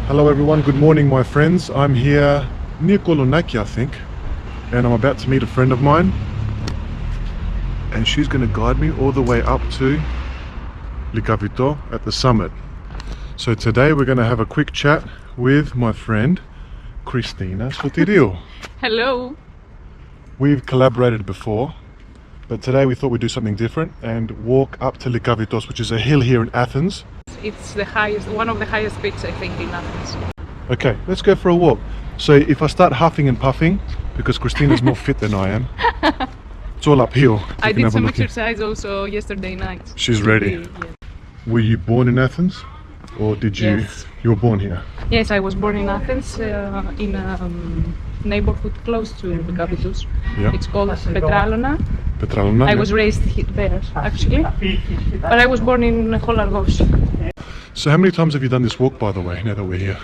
Hello everyone, good morning my friends. I'm here near Kolonaki I think, and I'm about to meet a friend of mine, and she's going to guide me all the way up to Lycabettus at the summit. So today we're going to have a quick chat with my friend Christina Sotiriou. Hello. We've collaborated before, but today we thought we'd do something different and walk up to Lycabettus, which is a hill here in Athens. It's the highest, one of the highest peaks I think in Athens. Okay, let's go for a walk. So if I start huffing and puffing, because Christina's more fit than I am, it's all uphill. I did some exercise also yesterday night. She's ready. Yeah. Were you born in Athens? Or did you, Yes. You were born here? Yes, I was born in Athens, in a neighborhood close to Lycabettus. Yeah. It's called Petralona. Petralona? I was raised there actually, but I was born in Holargos. So how many times have you done this walk, by the way, now that we're here?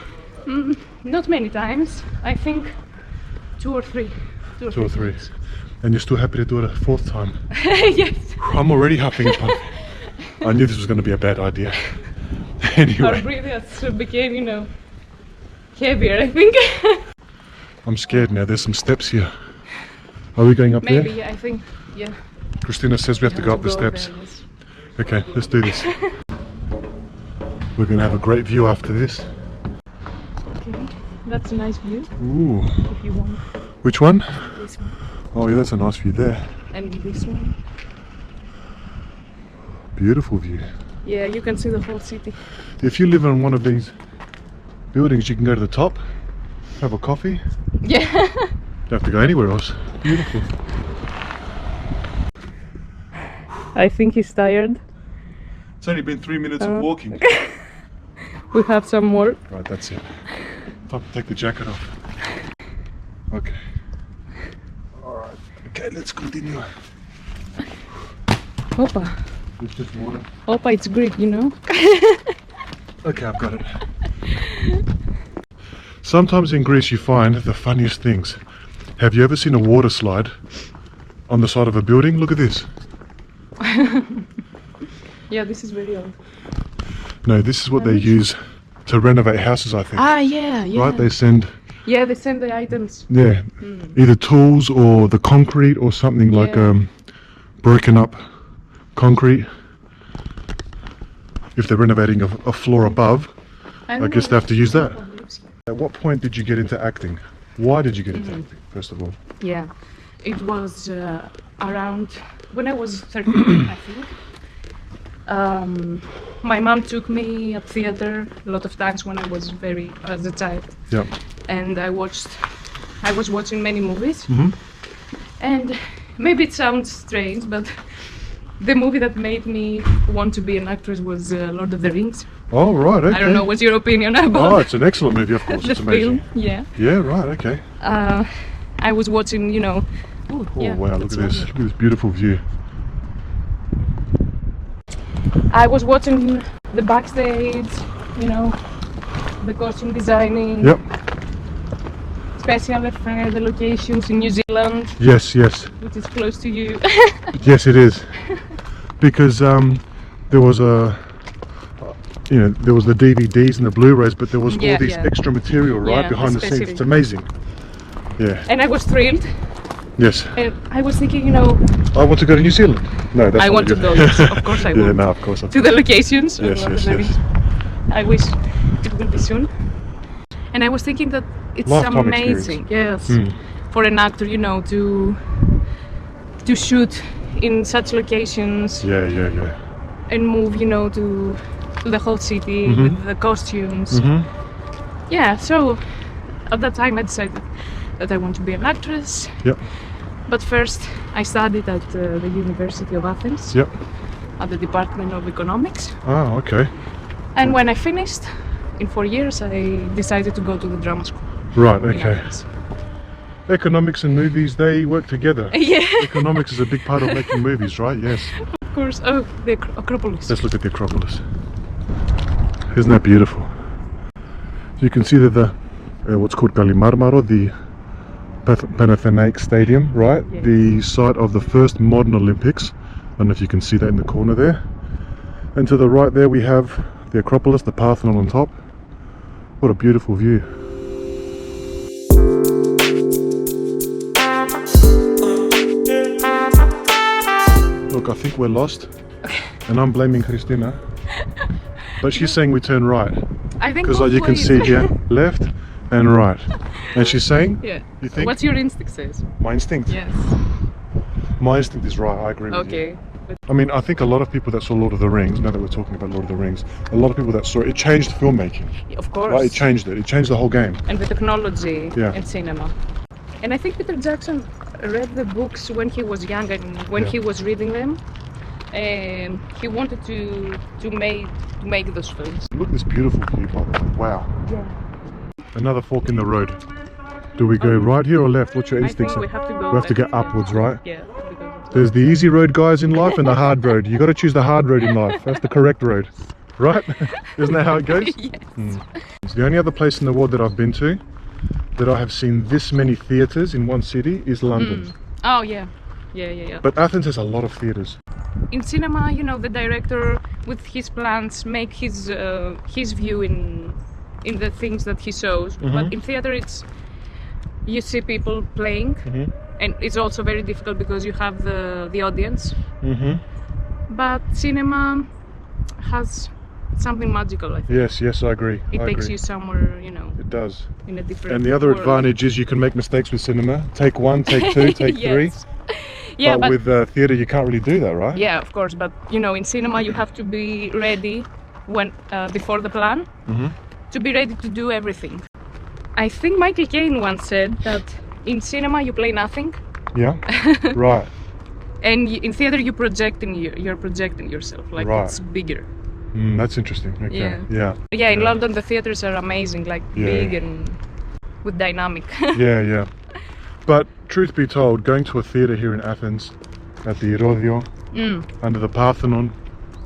Not many times, I think two or three. Two or three. And you're still happy to do it a fourth time? Yes. I'm already huffing and puffing. I knew this was going to be a bad idea. Our Anyway, breaths became, heavier, I think. I'm scared now. There's some steps here. Are we going up Maybe, there? I think, yeah. Christina says we have to go up the steps. There, yes. Okay, let's do this. We're going to have a great view after this. Okay, that's a nice view, Ooh. if you want. Which one? This one. Oh yeah, that's a nice view there. And this one. Beautiful view. Yeah, you can see the whole city. If you live in one of these buildings, you can go to the top, have a coffee. Yeah. Don't have to go anywhere else. Beautiful. I think he's tired. It's only been 3 minutes of walking. We have some more. Right, that's it. Time to take the jacket off. Okay. Alright. Okay, let's continue. Opa. It's just water. Opa, it's Greek, Okay, I've got it. Sometimes in Greece you find the funniest things. Have you ever seen a water slide on the side of a building? Look at this. Yeah, this is very old. No, this is what they use to renovate houses, I think. Ah, yeah. Right, they send, Yeah, they send the items. yeah, either tools or the concrete or something like broken up concrete. If they're renovating a floor above, I guess they have to use that. At what point did you get into acting? Why did you get into acting, first of all? Yeah, it was around when I was 13, I think. My mom took me at theater a lot of times when I was as a child. Yeah. And I was watching many movies. Mm-hmm. And maybe it sounds strange, but the movie that made me want to be an actress was Lord of the Rings. Oh, right, okay. I don't know what's your opinion about Oh, it's an excellent movie, of course. the It's amazing. film. Yeah. Yeah, right, okay. I was watching, Oh, yeah, wow, look that's at this. lovely. Look at this beautiful view. I was watching the backstage, the costume designing, Yep. special effects, the locations in New Zealand, Yes, yes. which is close to you. Yes, it is. Because there was there was the DVDs and the Blu-rays, but there was all these extra material right Yeah, behind the scenes. especially. It's amazing. Yeah. And I was thrilled, Yes. and I was thinking, I want to go to New Zealand. No, that's I not want to good. go, yes, of course I Yeah, want. no, of course. To the locations. Yes, Lord of yes, the yes. Rings. I wish it will be soon. And I was thinking that it's Lifetime amazing, yes, for an actor, to shoot in such locations. Yeah, yeah, yeah. And move, to the whole city with the costumes. Yeah, so at that time I decided that I want to be an actress. Yep. But first I studied at the University of Athens Yep. at the Department of Economics. Oh, okay. And when I finished, in 4 years, I decided to go to the drama school. Right, in okay. Athens. Economics and movies, they work together. Yeah, Economics is a big part of making movies, right? Yes. of course. Oh, the Acropolis. Let's look at the Acropolis. Isn't that beautiful? So you can see that the what's called Kalimarmaro, the Panathenaic Stadium, right? Yes. The site of the first modern Olympics. I don't know if you can see that in the corner there. And to the right there we have the Acropolis, the Parthenon on top. What a beautiful view. Look, I think we're lost. And I'm blaming Christina. But she's saying we turn right. I think Because both you can ways. see here, left and right. And she's saying, Yeah. you think? What's your instinct says? My instinct. Yes. My instinct is right, I agree with you. Okay. But I mean, I think a lot of people that saw Lord of the Rings, now that we're talking about Lord of the Rings, a lot of people that saw it, it changed filmmaking. of course. Right? It changed it. It changed the whole game. And the technology Yeah. and cinema. And I think Peter Jackson read the books when he was young, and when Yeah. he was reading them, he wanted to make those films. Look at this beautiful view, by the way. Wow. Yeah. Another fork in the road. Do we go right here or left? What's your I instinct? think we have to go. We have to left. go upwards, right? Yeah. Because There's the easy road, guys, in life, and the hard road. You got to choose the hard road in life. That's the correct road, right? Isn't that how it goes? yes. It's the only other place in the world that I've been to that I have seen this many theatres in one city is London. Oh yeah. Yeah. But Athens has a lot of theatres. In cinema, you know, the director with his plans make his view in the things that he shows. But in theater, it's you see people playing, and it's also very difficult because you have the audience. But cinema has something magical, I think. Yes, I agree. It I takes agree. you somewhere, you know, It does. in a different. And the other world. advantage is you can make mistakes with cinema. Take one, take two, take three. Yes. Yeah, but with theatre, you can't really do that, right? yeah, of course. But you know, in cinema, you have to be ready when before the plan to be ready to do everything. I think Michael Caine once said that in cinema you play nothing, Yeah. Right. and in theater you're projecting yourself, like Right. it's bigger. That's interesting. Okay. Yeah. Yeah. Yeah, in London the theaters are amazing, like Yeah. big and with dynamic. Yeah. But truth be told, going to a theatre here in Athens, at the Rodio, under the Parthenon,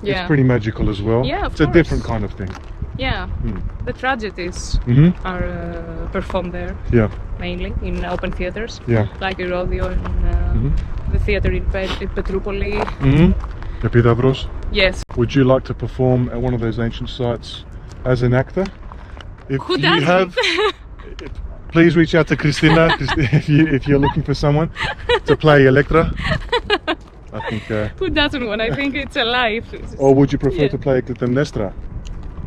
Yeah. it's pretty magical as well. Yeah, of It's a course. different kind of thing. Yeah, the tragedies are performed there Yeah. mainly in open theaters, Yeah. like Erodio and the theater in Petroupolis. Epidavros. Yes. Would you like to perform at one of those ancient sites as an actor? If Who you doesn't? have, please reach out to Christina if you're looking for someone to play Electra. I think. Who doesn't want? I think it's alive. Or would you prefer Yeah. to play Clytemnestra,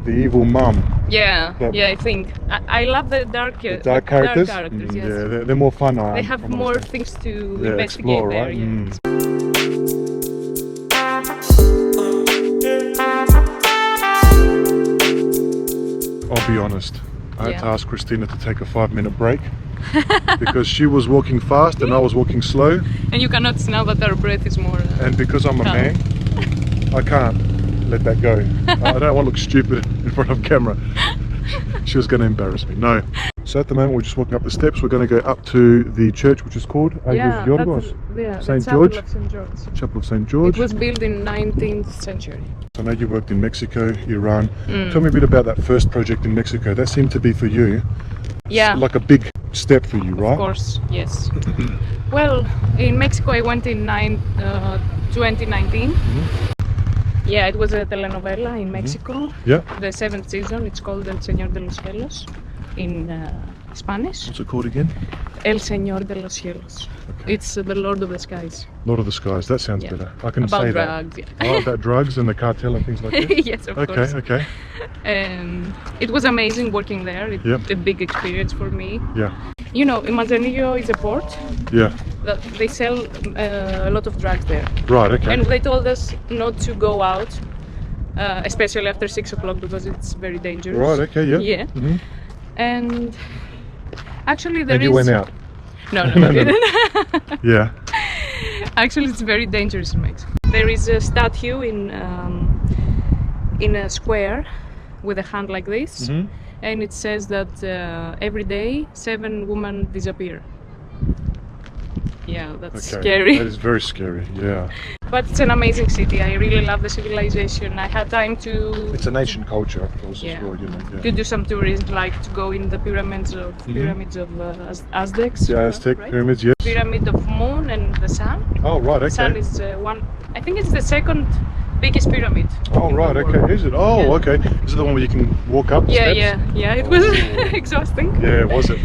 the evil mum? Yeah, That- I think. I love the dark characters. Dark characters. Yes. Yeah, they're more fun. They have more things to investigate explore, there. right? Yeah. I'll be honest. I had to Yeah. ask Christina to take a 5-minute break because she was walking fast and I was walking slow, And you cannot smell that our breath is more. and because I'm a Calm. man, I can't let that go. I don't want to look stupid in front of camera. She was going to embarrass me. No. So at the moment we're just walking up the steps. We're going to go up to the church, which is called Yeah, Yorgos, that's Saint the George? Chapel of St. George. Chapel of St. George. It was built in 19th century. I know you worked in Mexico, Iran. Tell me a bit about that first project in Mexico. That seemed to be for you Yeah. like a big step for you, right? Of course, yes. Well, in Mexico I went in 2019. Yeah, it was a telenovela in Mexico. Yeah. The 7th season. It's called El Señor de los Cielos in Spanish. What's it called again? El Señor de los Cielos. Okay. It's the Lord of the Skies. Lord of the Skies. That sounds Yeah. better. I can About say drugs, that. yeah. Oh, about drugs and the cartel and things like that. Yes, of Okay, course. okay. It was amazing working there. It's Yep. a big experience for me. Yeah, You know, Manzanillo is a port yeah. that they sell a lot of drugs there. Right, okay. And they told us not to go out, especially after 6 o'clock because it's very dangerous. Right, okay, yeah. Yeah. Mhm. And actually there And is... you went out. No, we didn't. Yeah. Actually, it's very dangerous in Mexico. There is a statue in a square with a hand like this, and it says that every day 7 women disappear. Yeah, that's Okay. scary. That is very scary, yeah. But it's an amazing city. I really love the civilization. I had time to It's an ancient culture, of course, Yeah. as well, you know. Yeah. to do some tourism, like to go in the pyramids of Aztecs. The Aztec right? pyramids, yes. Pyramid of Moon and the Sun. Oh, right, The Sun okay. is one. I think it's the second biggest pyramid. Oh, in the right, world. okay. Is it? Oh, Yeah. okay. Is it the one where you can walk up the steps? Yeah. It was Oh. exhausting. Yeah, was it?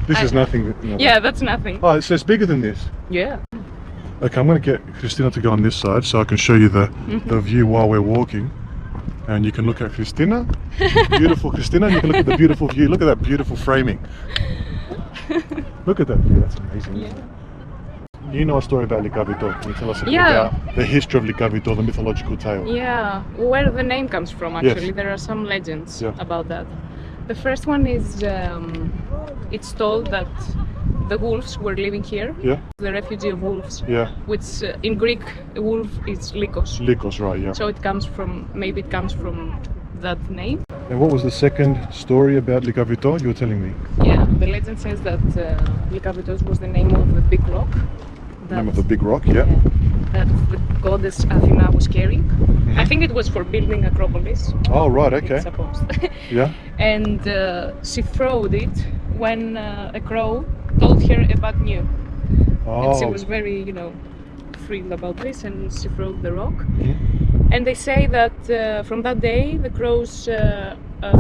This is nothing. Yeah, that's nothing. Oh, so it's bigger than this. Yeah. Okay, I'm going to get Christina to go on this side so I can show you the view while we're walking. And you can look at Christina. Beautiful Christina. You can look at the beautiful view. Look at that beautiful framing. Look at that view. That's amazing. Yeah. You know a story about Lycabettus. Can you tell us a bit Yeah. about the history of Lycabettus, the mythological tale? Yeah, where the name comes from actually. Yes. There are some legends Yeah. about that. The first one is it's told that the wolves were living here, Yeah? the refugee of wolves, Yeah. which in Greek a wolf is Lycos. Lycos, right, yeah. So maybe it comes from that name. And what was the second story about Lycabettus you were telling me? Yeah, the legend says that Lycabettus was the name of the big rock. The name of the big rock, yeah. That the goddess Athena was carrying. I think it was for building Acropolis. Oh, right, okay. It's supposed. Yeah. And she throwed it when a crow told her a bad news. And she Oh. was very, thrilled about this, and she threw the rock. Mhm. And they say that from that day the crows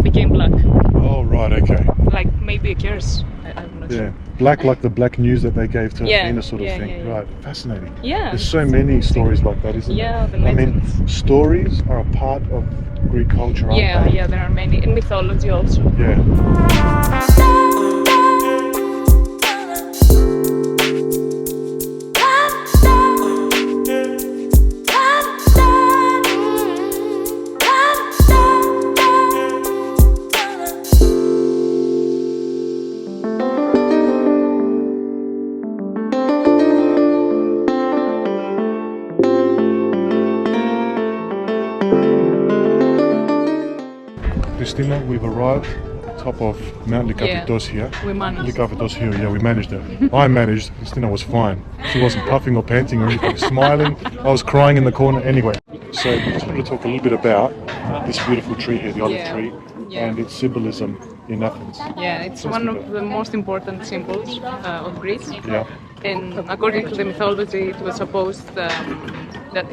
became black, Oh, right, okay. like maybe a curse. I'm not Yeah. sure. Black like the black news that they gave to Yeah, Athena sort of yeah, thing. yeah, yeah. Right, fascinating. Yeah. There's so many stories like that, isn't Yeah, there? the I mean, legends. stories are a part of Greek culture, aren't Yeah, they? yeah, there are many in mythology also. Yeah. Christina, we've arrived at the top of Mount Lycabettus here. We managed. Lycabettus Hill, yeah, we managed it. I managed, Christina was fine. She wasn't puffing or panting or anything, smiling. I was crying in the corner anyway. So I just wanted to talk a little bit about this beautiful tree here, the olive Yeah. tree, Yeah. and its symbolism in Athens. Yeah, it's one of the most important symbols of Greece. Yeah, And according to the mythology, it was supposed that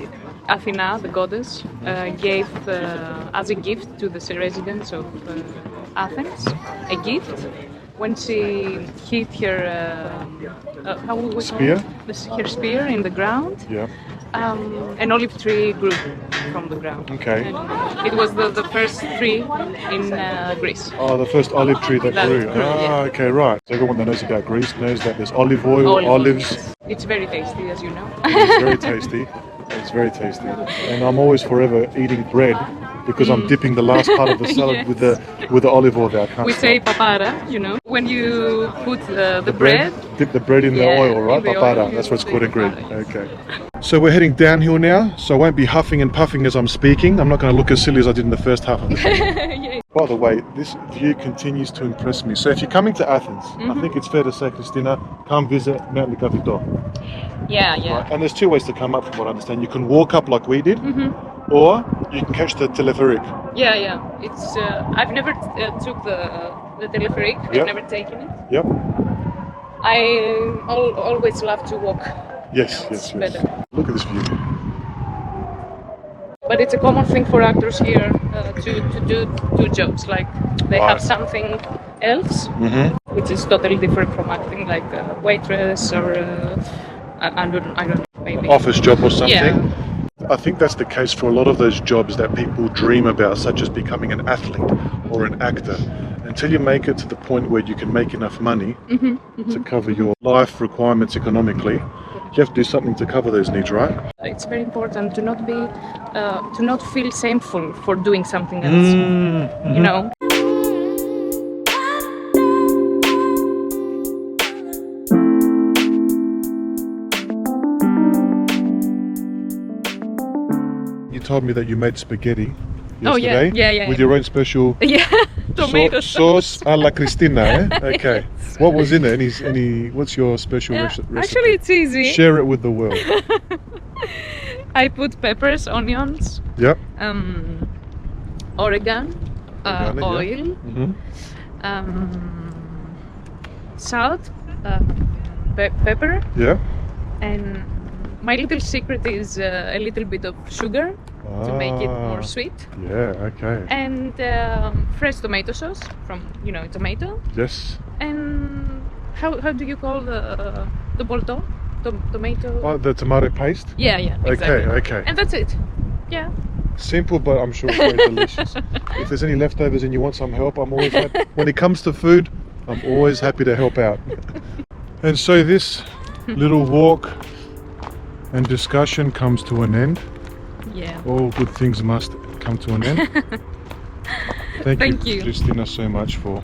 Athena, the goddess, gave as a gift to the residents of Athens a gift when she hit her how would we Spear? call it? Her spear in the ground. yeah. An olive tree grew from the ground. Okay. And it was the first tree in Greece. Oh, the first olive tree that That grew. grew, yeah. Ah, okay, right. So everyone that knows about Greece knows that there's olive oil, olives. Yes. It's very tasty, as you know. It's very tasty. It's very tasty. And I'm always forever eating bread because I'm dipping the last part of the salad Yes. with the olive oil there. I can't We stop. say papara, when you put the bread. Dip the bread in the Yeah, oil, right? in the oil, Papara, you that's what it's say called in Greek. papara, yes. Okay. So we're heading downhill now, so I won't be huffing and puffing as I'm speaking. I'm not going to look as silly as I did in the first half of the video. Yeah. By the way, this view continues to impress me. So if you're coming to Athens, I think it's fair to say, Christina, come visit Mount Lycabettus. Yeah. Right? And there's two ways to come up from what I understand. You can walk up like we did, or you can catch the telepheric. Yeah. It's I've never took the telepheric. Yep. I've never taken it. Yep. I always love to walk. Yes, It's yes. better. Look at this view. But it's a common thing for actors here to do two jobs. Like they have Right. something else, which is totally different from acting, like a waitress or I don't know, maybe. Office job or something. Yeah. I think that's the case for a lot of those jobs that people dream about, such as becoming an athlete or an actor. Until you make it to the point where you can make enough money to cover your life requirements economically, you have to do something to cover those needs, right? It's very important to not feel shameful for doing something else. You know. You told me that you made spaghetti Oh, yeah, yesterday yeah. with your own special Yeah, tomato sauce a la Christina, eh? Okay. What was in it? What's your special recipe? Actually, it's easy. Share it with the world. I put peppers, onions, Yep. oregano, Oregano, oil, yeah. salt, pepper, Yeah. and my little secret is a little bit of sugar to make it more sweet, Yeah, okay. and fresh tomato sauce from tomato. Yes. And how do you call the bolto? Tomato. Oh, the tomato paste? Yeah, exactly. Okay. And that's it. Yeah. Simple, but I'm sure it's very delicious. If there's any leftovers and you want some help, I'm always happy. When it comes to food, I'm always happy to help out. And so this little walk and discussion comes to an end. Yeah. All good things must come to an end. Thank you, you, Christina, so much for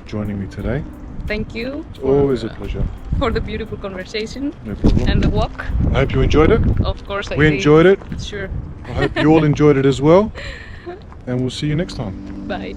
joining me today. Thank you. It's always a pleasure. For the beautiful conversation No problem. and the walk. I hope you enjoyed it. Of course, I We did. enjoyed it. Sure. I hope you all enjoyed it as well. And we'll see you next time. Bye.